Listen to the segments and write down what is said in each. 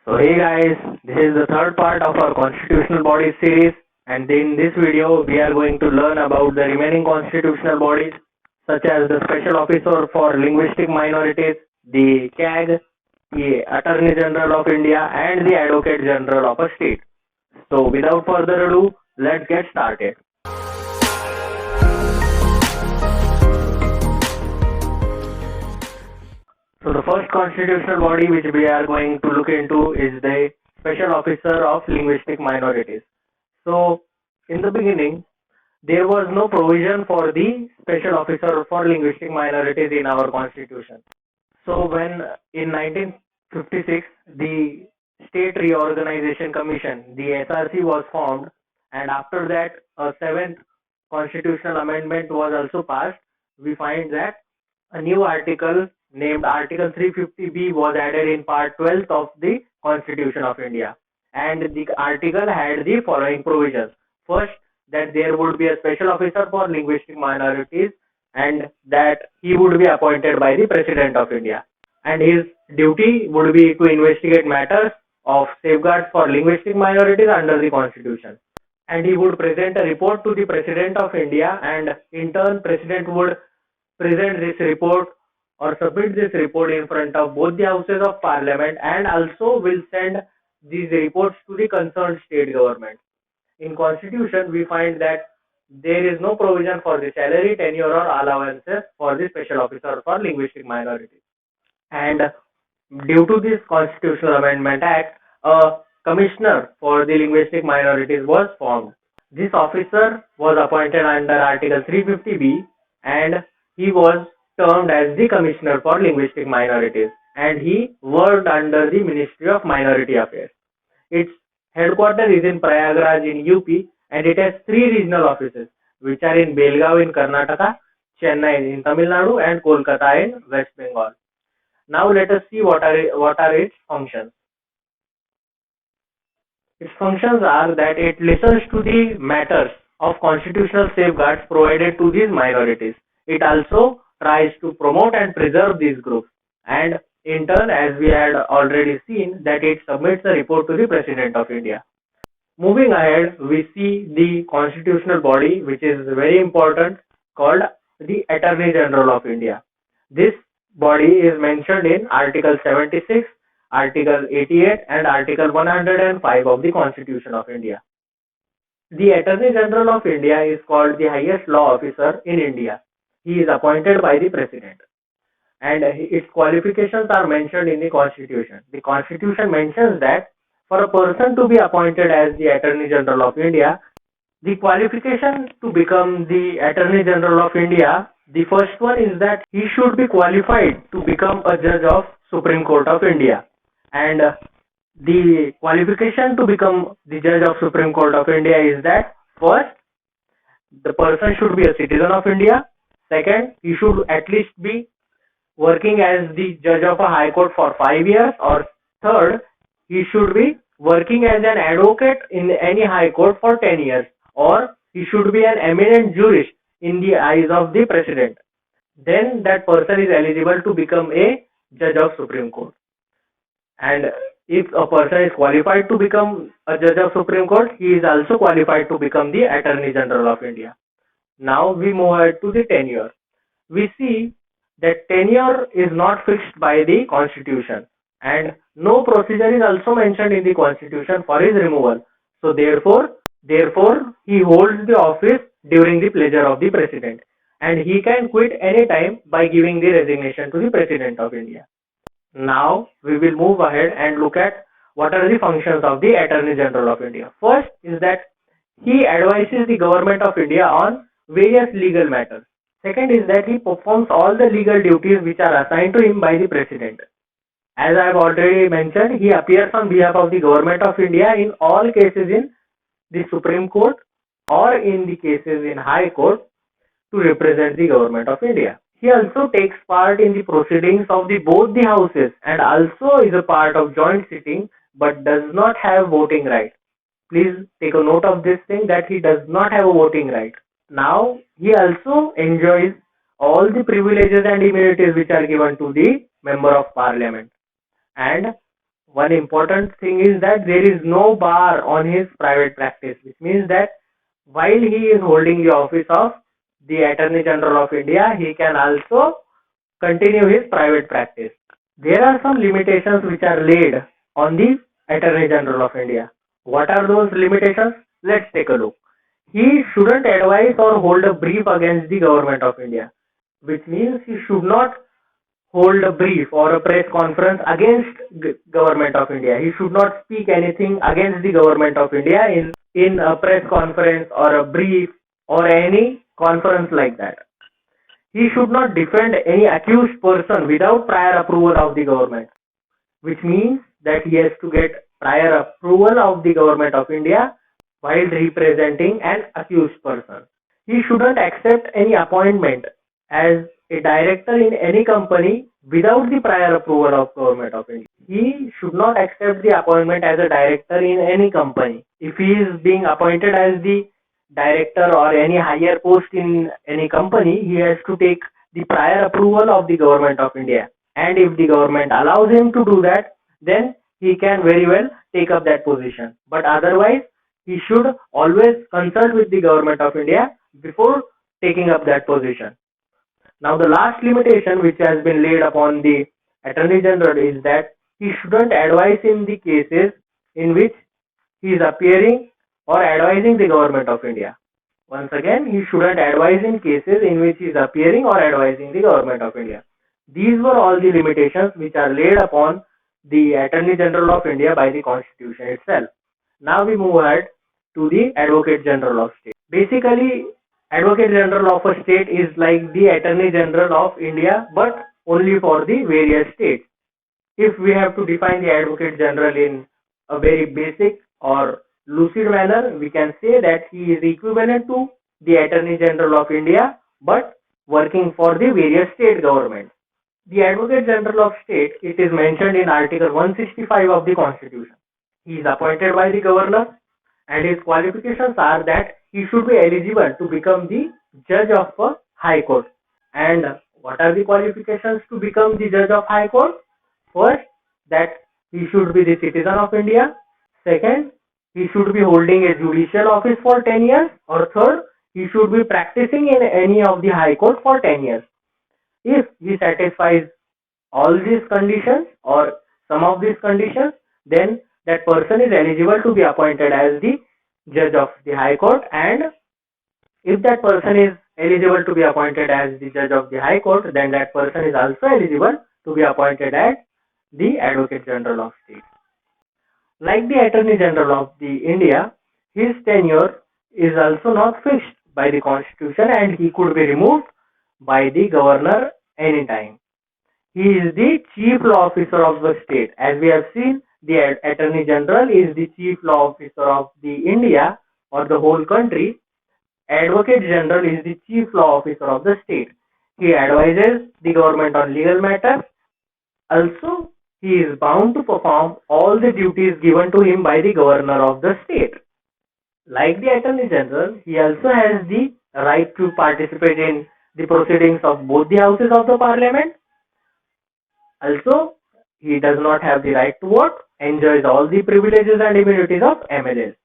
So hey guys, this is the third part of our constitutional bodies series, and in this video we are going to learn about the remaining constitutional bodies such as the Special Officer for Linguistic Minorities, the CAG, the Attorney General of India and the Advocate General of a state. So without further ado, let's get started. So the first constitutional body which we are going to look into is the Special Officer of Linguistic Minorities. So in the beginning, there was no provision for the Special Officer for Linguistic Minorities in our constitution. So when in 1956 the State Reorganization Commission, the SRC, was formed, and after that a seventh constitutional amendment was also passed, we find that a new article named Article 350B was added in Part 12 of the Constitution of India. And the article had the following provisions. First, that there would be a special officer for linguistic minorities and that he would be appointed by the President of India. And his duty would be to investigate matters of safeguards for linguistic minorities under the Constitution. And he would present a report to the President of India, and in turn, President would present this report or submit this report in front of both the houses of parliament, and also will send these reports to the concerned state government. In constitution we find that there is no provision for the salary, tenure or allowances for the special officer for linguistic minorities. And due to this constitutional amendment act, a commissioner for the linguistic minorities was formed. This officer was appointed under Article 350B, and he was termed as the Commissioner for Linguistic Minorities, and he worked under the Ministry of Minority Affairs. Its headquarters is in Prayagraj in UP, and it has three regional offices which are in Belgaum in Karnataka, Chennai in Tamil Nadu and Kolkata in West Bengal. Now let us see what are its functions. Its functions are that it listens to the matters of constitutional safeguards provided to these minorities. It also tries to promote and preserve these groups, and in turn, as we had already seen, that it submits a report to the President of India. Moving ahead, we see the constitutional body which is very important, called the Attorney General of India. This body is mentioned in Article 76, Article 88 and Article 105 of the Constitution of India. The Attorney General of India is called the highest law officer in India. He is appointed by the President, and its qualifications are mentioned in the Constitution. The Constitution mentions that for a person to be appointed as the Attorney General of India, the qualification to become the Attorney General of India, the first one is that he should be qualified to become a judge of Supreme Court of India. And the qualification to become the judge of Supreme Court of India is that first, the person should be a citizen of India. Second, he should at least be working as the judge of a high court for 5 years, or third, he should be working as an advocate in any high court for 10 years, or he should be an eminent jurist in the eyes of the president. Then that person is eligible to become a judge of Supreme Court. And if a person is qualified to become a judge of Supreme Court, he is also qualified to become the Attorney General of India. Now we move ahead to the tenure. We see that tenure is not fixed by the Constitution, and no procedure is also mentioned in the Constitution for his removal. So therefore he holds the office during the pleasure of the President, and he can quit any time by giving the resignation to the President of India. Now we will move ahead and look at what are the functions of the Attorney General of India. First is that he advises the Government of India on various legal matters. Second is that he performs all the legal duties which are assigned to him by the President. As I have already mentioned, he appears on behalf of the Government of India in all cases in the Supreme Court or in the cases in High Court to represent the Government of India. He also takes part in the proceedings of both the houses, and also is a part of joint sitting, but does not have voting right. Please take a note of this thing, that he does not have a voting right. Now he also enjoys all the privileges and immunities which are given to the member of parliament. And one important thing is that there is no bar on his private practice, which means that while he is holding the office of the Attorney General of India, he can also continue his private practice. There are some limitations which are laid on the Attorney General of India. What are those limitations? Let's take a look. He shouldn't advise or hold a brief against the government of India, which means he should not hold a brief or a press conference against government of India. He should not speak anything against the government of India in a press conference or a brief or any conference like that. He should not defend any accused person without prior approval of the government, which means that he has to get prior approval of the government of India while representing an accused person. He shouldn't accept any appointment as a director in any company without the prior approval of government of India. He should not accept the appointment as a director in any company. If he is being appointed as the director or any higher post in any company, he has to take the prior approval of the government of India. And if the government allows him to do that, then he can very well take up that position. But otherwise, he should always consult with the government of India before taking up that position. Now, the last limitation which has been laid upon the Attorney General is that he shouldn't advise in the cases in which he is appearing or advising the government of India. Once again, he shouldn't advise in cases in which he is appearing or advising the government of India. These were all the limitations which are laid upon the Attorney General of India by the Constitution itself. Now we move ahead to the Advocate General of State. Basically, Advocate General of a state is like the Attorney General of India, but only for the various states. If we have to define the Advocate General in a very basic or lucid manner, we can say that he is equivalent to the Attorney General of India, but working for the various state governments. The Advocate General of State, it is mentioned in Article 165 of the Constitution. He is appointed by the governor, and his qualifications are that he should be eligible to become the judge of a high court. And what are the qualifications to become the judge of high court? First, that he should be the citizen of India. Second, he should be holding a judicial office for 10 years. Or third, he should be practicing in any of the high court for 10 years. If he satisfies all these conditions or some of these conditions, then that person is eligible to be appointed as the judge of the high court. And if that person is eligible to be appointed as the judge of the high court, then that person is also eligible to be appointed as the Advocate General of State. Like the Attorney General of the India, his tenure is also not fixed by the Constitution, and he could be removed by the governor anytime. He is the chief law officer of the state. As we have seen, the Attorney General is the chief law officer of the India or the whole country. Advocate General is the chief law officer of the state. He advises the government on legal matters. Also, he is bound to perform all the duties given to him by the governor of the state. Like the Attorney General, he also has the right to participate in the proceedings of both the houses of the parliament. Also, he does not have the right to vote, enjoys all the privileges and immunities of MLAs.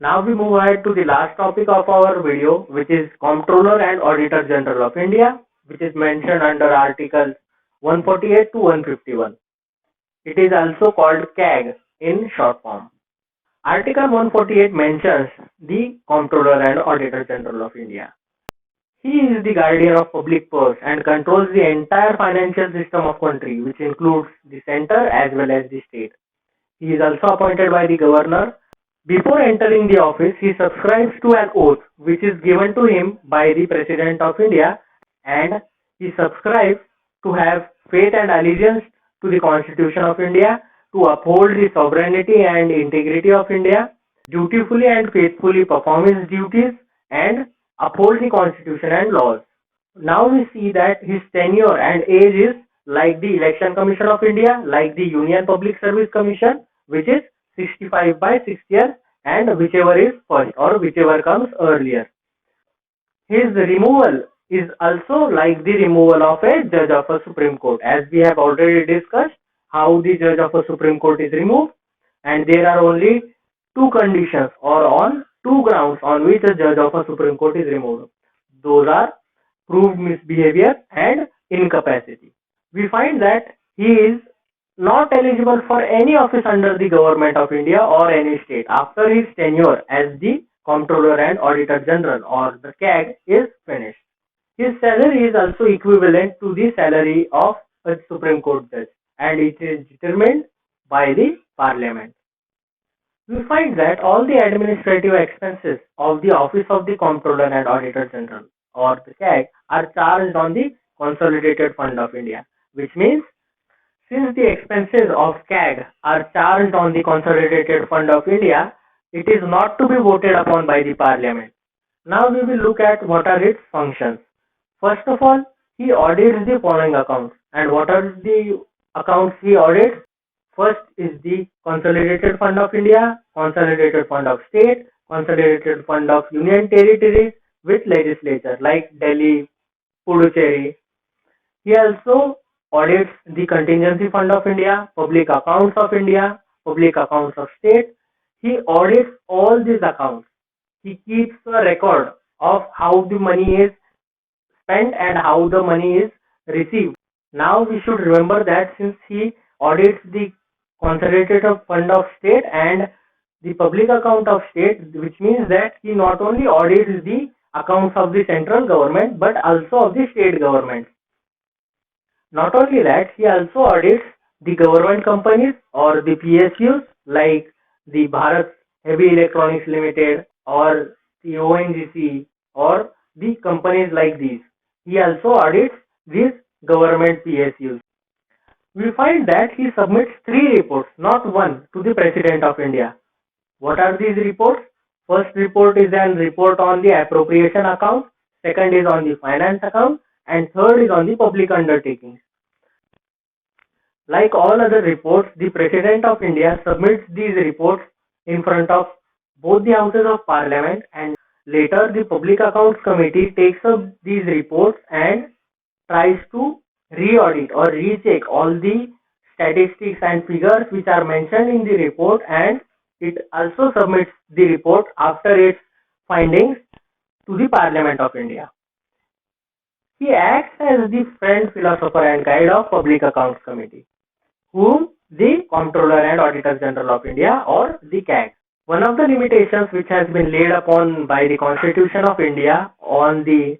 Now we move ahead to the last topic of our video, which is Comptroller and Auditor General of India, which is mentioned under Articles 148 to 151. It is also called CAG in short form. Article 148 mentions the Comptroller and Auditor General of India. He is the guardian of public purse and controls the entire financial system of country, which includes the center as well as the state. He is also appointed by the governor. Before entering the office, he subscribes to an oath which is given to him by the President of India, and he subscribes to have faith and allegiance to the Constitution of India, to uphold the sovereignty and integrity of India, dutifully and faithfully perform his duties, and uphold the Constitution and laws. Now we see that his tenure and age is like the Election Commission of India, like the Union Public Service Commission, which is 65 by 6 years, and whichever is first or whichever comes earlier. His removal is also like the removal of a judge of a Supreme Court. As we have already discussed, how the judge of a Supreme Court is removed, and there are only two conditions or on two grounds on which a judge of a Supreme Court is removed. Those are proved misbehavior and incapacity. We find that he is not eligible for any office under the government of India or any state after his tenure as the Comptroller and Auditor General or the CAG is finished. His salary is also equivalent to the salary of a Supreme Court judge and it is determined by the Parliament. We find that all the administrative expenses of the Office of the Comptroller and Auditor General or the CAG are charged on the Consolidated Fund of India, which means since the expenses of CAG are charged on the Consolidated Fund of India, it is not to be voted upon by the Parliament. Now we will look at what are its functions. First of all, he audits the following accounts. And what are the accounts he audits? First is the Consolidated Fund of India, Consolidated Fund of State, Consolidated Fund of Union Territories with legislature like Delhi, Puducherry. He also audits the Contingency Fund of India, Public Accounts of India, Public Accounts of State. He audits all these accounts. He keeps a record of how the money is spent and how the money is received. Now we should remember that since he audits the Consolidated Fund of State and the Public Account of State, which means that he not only audits the accounts of the central government but also of the state government. Not only that, he also audits the government companies or the PSUs like the Bharat Heavy Electronics Limited or the ONGC or the companies like these. He also audits these government PSUs. We find that he submits three reports, not one, to the President of India. What are these reports? First report is an report on the appropriation account, second is on the finance account, and third is on the public undertakings. Like all other reports, the President of India submits these reports in front of both the houses of Parliament and later the Public Accounts Committee takes up these reports and tries to re-audit or recheck all the statistics and figures which are mentioned in the report and it also submits the report after its findings to the Parliament of India. He acts as the friend, philosopher and guide of Public Accounts Committee, whom the Comptroller and Auditor General of India or the CAG. One of the limitations which has been laid upon by the Constitution of India on the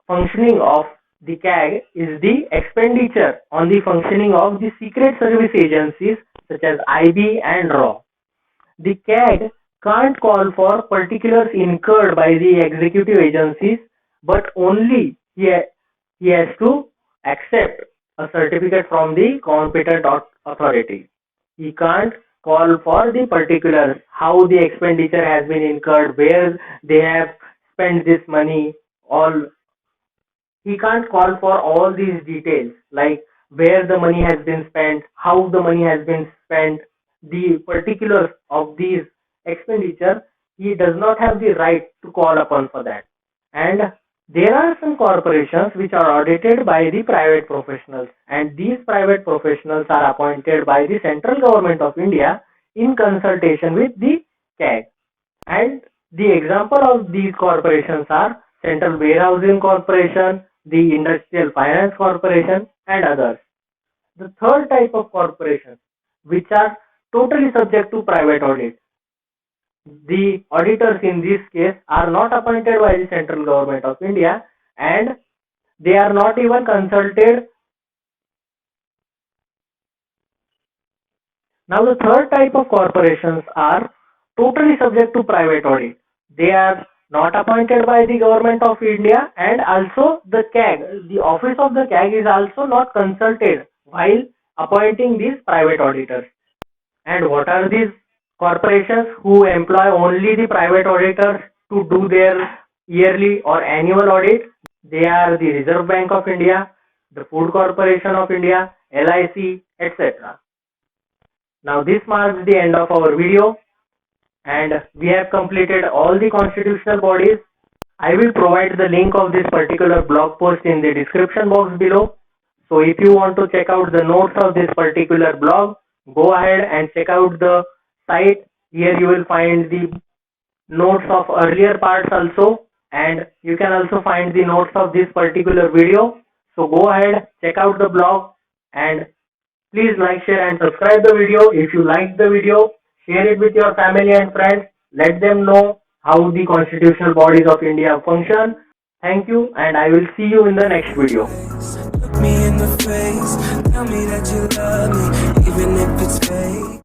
functioning of the CAG is the expenditure on the functioning of the secret service agencies such as IB and RAW. The CAG can't call for particulars incurred by the executive agencies, but only he has to accept a certificate from the competent authority. He can't call for the particulars, how the expenditure has been incurred, where they have spent this money, all. He can't call for all these details like where the money has been spent, how the money has been spent, the particulars of these expenditure. He does not have the right to call upon for that. And there are some corporations which are audited by the private professionals, and these private professionals are appointed by the central government of India in consultation with the CAG. And the example of these corporations are Central Warehousing Corporation, the Industrial Finance Corporation, and others. The third type of corporations, which are totally subject to private audit. The auditors in this case are not appointed by the central government of India and they are not even consulted. Now the third type of corporations are totally subject to private audit. They are not appointed by the government of India and also the CAG, the office of the CAG is also not consulted while appointing these private auditors. And what are these corporations who employ only the private auditors to do their yearly or annual audit? They are the Reserve Bank of India, the Food Corporation of India, LIC, etc. Now this marks the end of our video and we have completed all the constitutional bodies. I will provide the link of this particular blog post in the description box below. So if you want to check out the notes of this particular blog, go ahead and check out the site. Here you will find the notes of earlier parts also, and you can also find the notes of this particular video. So go ahead, check out the blog, and please like, share and subscribe the video. If you like the video, share it with your family and friends. Let them know how the constitutional bodies of India function. Thank you, and I will see you in the next video. Look me in the face, tell me that you love me, even if it's fake.